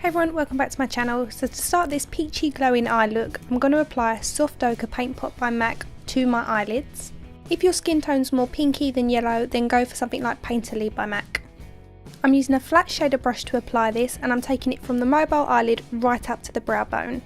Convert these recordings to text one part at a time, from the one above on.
Hey everyone, welcome back to my channel. So to start this peachy glowing eye look, I'm going to apply Soft Ochre Paint Pot by MAC to my eyelids. If your skin tone's more pinky than yellow, then go for something like Painterly by MAC. I'm using a flat shader brush to apply this, and I'm taking it from the mobile eyelid right up to the brow bone.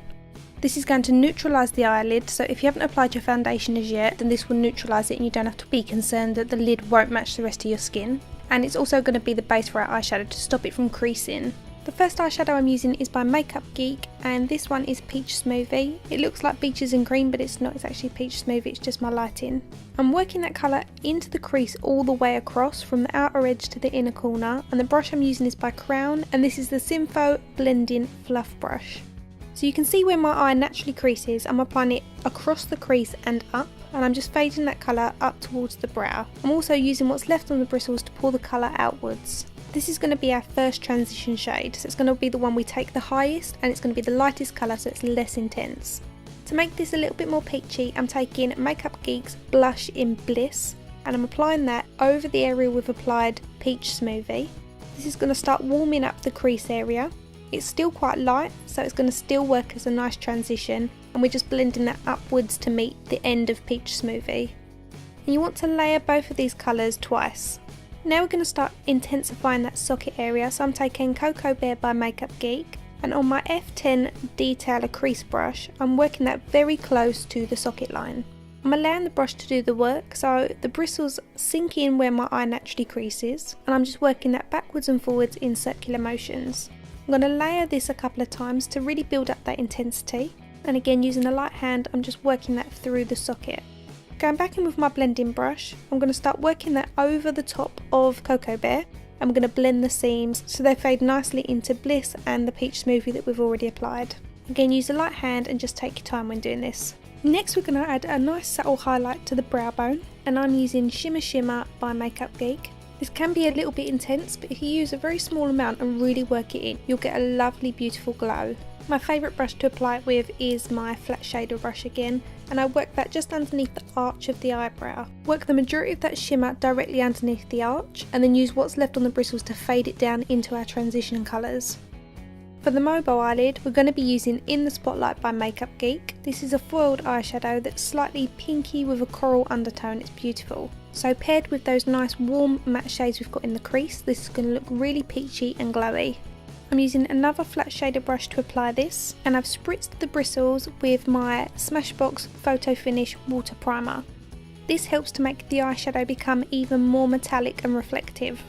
This is going to neutralise the eyelid, so if you haven't applied your foundation as yet, then this will neutralise it and you don't have to be concerned that the lid won't match the rest of your skin. And it's also going to be the base for our eyeshadow to stop it from creasing. The first eyeshadow I'm using is by MakeUp Geek, and this one is Peach Smoothie. It looks like peaches and cream, but it's not, it's actually Peach Smoothie, it's just my lighting. I'm working that colour into the crease all the way across from the outer edge to the inner corner, and the brush I'm using is by Crown, and this is the Sympho Blending Fluff Brush. So you can see where my eye naturally creases, I'm applying it across the crease and up, and I'm just fading that colour up towards the brow. I'm also using what's left on the bristles to pull the colour outwards. This is going to be our first transition shade, so it's going to be the one we take the highest, and it's going to be the lightest colour, so it's less intense. To make this a little bit more peachy, I'm taking MakeUp Geek's Blush in Bliss, and I'm applying that over the area we've applied Peach Smoothie. This is going to start warming up the crease area. It's still quite light, so it's going to still work as a nice transition, and we're just blending that upwards to meet the end of Peach Smoothie. And you want to layer both of these colours twice. Now we're going to start intensifying that socket area, so I'm taking Cocoa Bear by MakeUp Geek, and on my F10 Detailer crease brush, I'm working that very close to the socket line. I'm allowing the brush to do the work, so the bristles sink in where my eye naturally creases, and I'm just working that backwards and forwards in circular motions. I'm going to layer this a couple of times to really build up that intensity, and again using a light hand I'm just working that through the socket. Going back in with my blending brush, I'm going to start working that over the top of Cocoa Bear. I'm going to blend the seams so they fade nicely into Bliss and the Peach Smoothie that we've already applied. Again, use a light hand and just take your time when doing this. Next we're going to add a nice subtle highlight to the brow bone, and I'm using Shimmer Shimmer by MakeUp Geek. This can be a little bit intense, but if you use a very small amount and really work it in, you'll get a lovely beautiful glow. My favourite brush to apply it with is my flat shader brush again, and I work that just underneath the arch of the eyebrow. Work the majority of that shimmer directly underneath the arch, and then use what's left on the bristles to fade it down into our transition colours. For the mobile eyelid, we're going to be using In the Spotlight by MakeUp Geek. This is a foiled eyeshadow that's slightly pinky with a coral undertone, it's beautiful. So paired with those nice warm matte shades we've got in the crease, this is going to look really peachy and glowy. I'm using another flat shader brush to apply this, and I've spritzed the bristles with my Smashbox Photo Finish Water Primer. This helps to make the eyeshadow become even more metallic and reflective.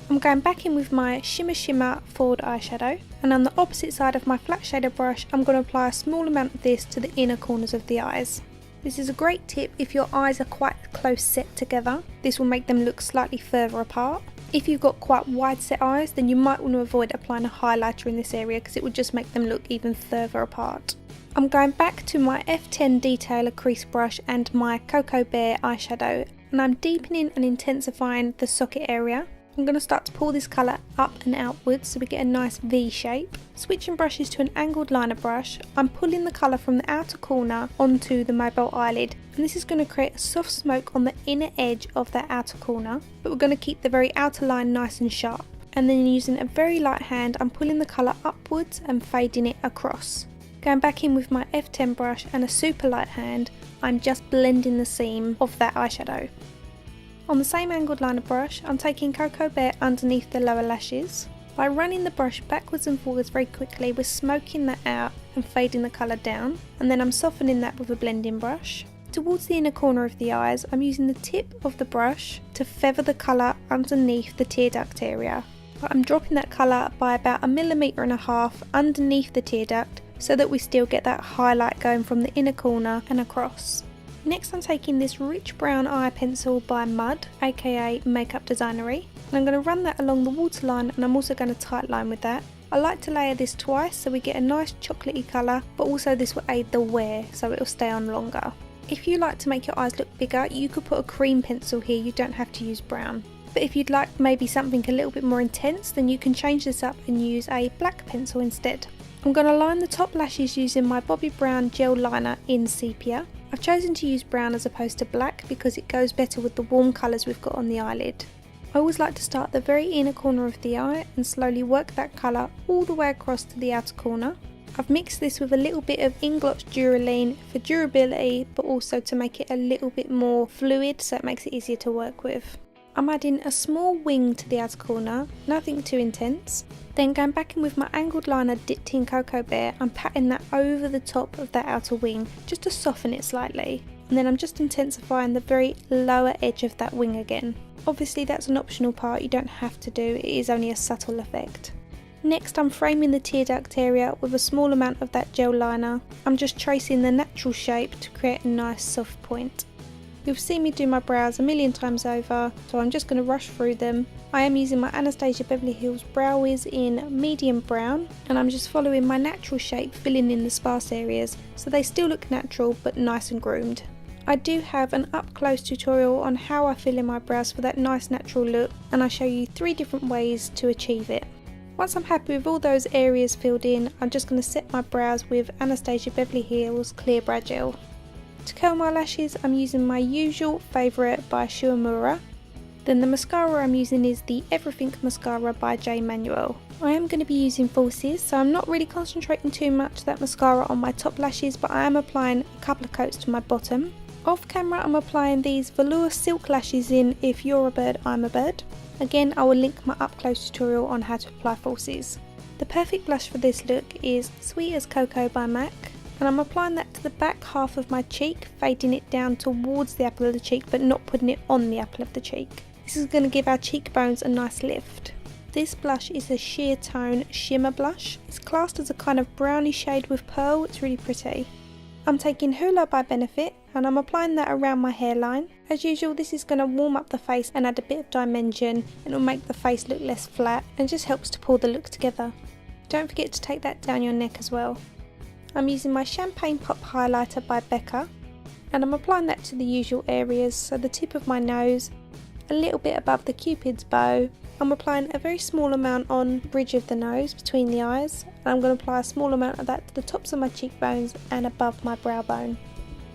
I'm going back in with my Shimmer Shimmer Forward eyeshadow, and on the opposite side of my flat shader brush I'm going to apply a small amount of this to the inner corners of the eyes. This is a great tip if your eyes are quite close set together. This will make them look slightly further apart. If you've got quite wide set eyes, then you might want to avoid applying a highlighter in this area because it would just make them look even further apart. I'm going back to my F10 Detailer crease brush and my Cocoa Bear eyeshadow, and I'm deepening and intensifying the socket area. I'm going to start to pull this colour up and outwards so we get a nice V shape. Switching brushes to an angled liner brush, I'm pulling the colour from the outer corner onto the mobile eyelid, and this is going to create a soft smoke on the inner edge of that outer corner, but we're going to keep the very outer line nice and sharp. And then using a very light hand, I'm pulling the colour upwards and fading it across. Going back in with my F10 brush and a super light hand, I'm just blending the seam of that eyeshadow. On the same angled liner brush, I'm taking Cocoa Bear underneath the lower lashes. By running the brush backwards and forwards very quickly, we're smoking that out and fading the colour down, and then I'm softening that with a blending brush. Towards the inner corner of the eyes, I'm using the tip of the brush to feather the colour underneath the tear duct area. But I'm dropping that colour by about 1.5 millimeters underneath the tear duct so that we still get that highlight going from the inner corner and across. Next I'm taking this rich brown eye pencil by Mud, aka Makeup Designery, and I'm going to run that along the waterline, and I'm also going to tight line with that. I like to layer this twice so we get a nice chocolatey colour, but also this will aid the wear so it will stay on longer. If you like to make your eyes look bigger, you could put a cream pencil here, you don't have to use brown. But if you'd like maybe something a little bit more intense, then you can change this up and use a black pencil instead. I'm going to line the top lashes using my Bobbi Brown gel liner in Sepia. I've chosen to use brown as opposed to black because it goes better with the warm colours we've got on the eyelid. I always like to start at the very inner corner of the eye and slowly work that colour all the way across to the outer corner. I've mixed this with a little bit of Inglot's Duraline for durability, but also to make it a little bit more fluid so it makes it easier to work with. I'm adding a small wing to the outer corner, nothing too intense. Then going back in with my angled liner dipped in Cocoa Bear, I'm patting that over the top of that outer wing just to soften it slightly. And then I'm just intensifying the very lower edge of that wing again. Obviously that's an optional part, you don't have to do, it is only a subtle effect. Next I'm framing the tear duct area with a small amount of that gel liner. I'm just tracing the natural shape to create a nice soft point. You've seen me do my brows a million times over, so I'm just going to rush through them. I am using my Anastasia Beverly Hills Brow Wiz in medium brown, and I'm just following my natural shape, filling in the sparse areas so they still look natural but nice and groomed. I do have an up close tutorial on how I fill in my brows for that nice natural look, and I show you 3 different ways to achieve it. Once I'm happy with all those areas filled in, I'm just going to set my brows with Anastasia Beverly Hills Clear Brow Gel. To curl my lashes, I'm using my usual favourite by ShowMe. Then the mascara I'm using is the Everything Mascara by J. Manuel. I am going to be using falsies, so I'm not really concentrating too much that mascara on my top lashes, but I am applying a couple of coats to my bottom. Off camera I'm applying these velour silk lashes in If You're a Bird, I'm a Bird. Again, I will link my up close tutorial on how to apply falsies. The perfect blush for this look is Sweet as Cocoa by MAC, and I'm applying that to the back half of my cheek, fading it down towards the apple of the cheek but not putting it on the apple of the cheek. This is going to give our cheekbones a nice lift. This blush is a sheer tone shimmer blush. It's classed as a kind of browny shade with pearl, it's really pretty. I'm taking Hoola by Benefit and I'm applying that around my hairline. As usual, this is going to warm up the face and add a bit of dimension, and it will make the face look less flat and just helps to pull the look together. Don't forget to take that down your neck as well. I'm using my Champagne Pop highlighter by Becca and I'm applying that to the usual areas, so the tip of my nose, a little bit above the cupid's bow. I'm applying a very small amount on the bridge of the nose between the eyes, and I'm going to apply a small amount of that to the tops of my cheekbones and above my brow bone.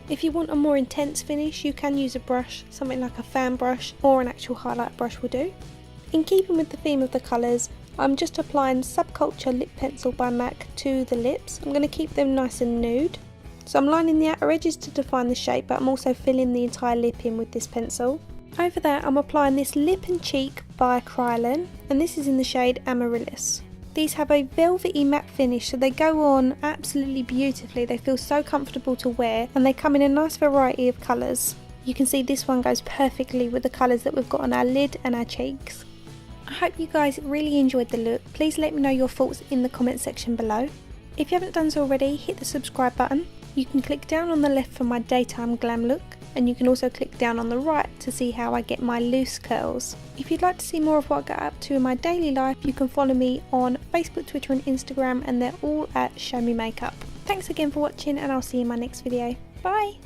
If you want a more intense finish, you can use a brush, something like a fan brush or an actual highlight brush will do. In keeping with the theme of the colours, I'm just applying Subculture Lip Pencil by MAC to the lips. I'm going to keep them nice and nude. So I'm lining the outer edges to define the shape, but I'm also filling the entire lip in with this pencil. Over that I'm applying this Lip and Cheek by Krylon, and this is in the shade Amaryllis. These have a velvety matte finish, so they go on absolutely beautifully. They feel so comfortable to wear and they come in a nice variety of colours. You can see this one goes perfectly with the colours that we've got on our lid and our cheeks. I hope you guys really enjoyed the look. Please let me know your thoughts in the comment section below. If you haven't done so already, hit the subscribe button. You can click down on the left for my daytime glam look, and you can also click down on the right to see how I get my loose curls. If you'd like to see more of what I get up to in my daily life, you can follow me on Facebook, Twitter and Instagram, and they're all at ShowMe MakeUp. Thanks again for watching, and I'll see you in my next video. Bye!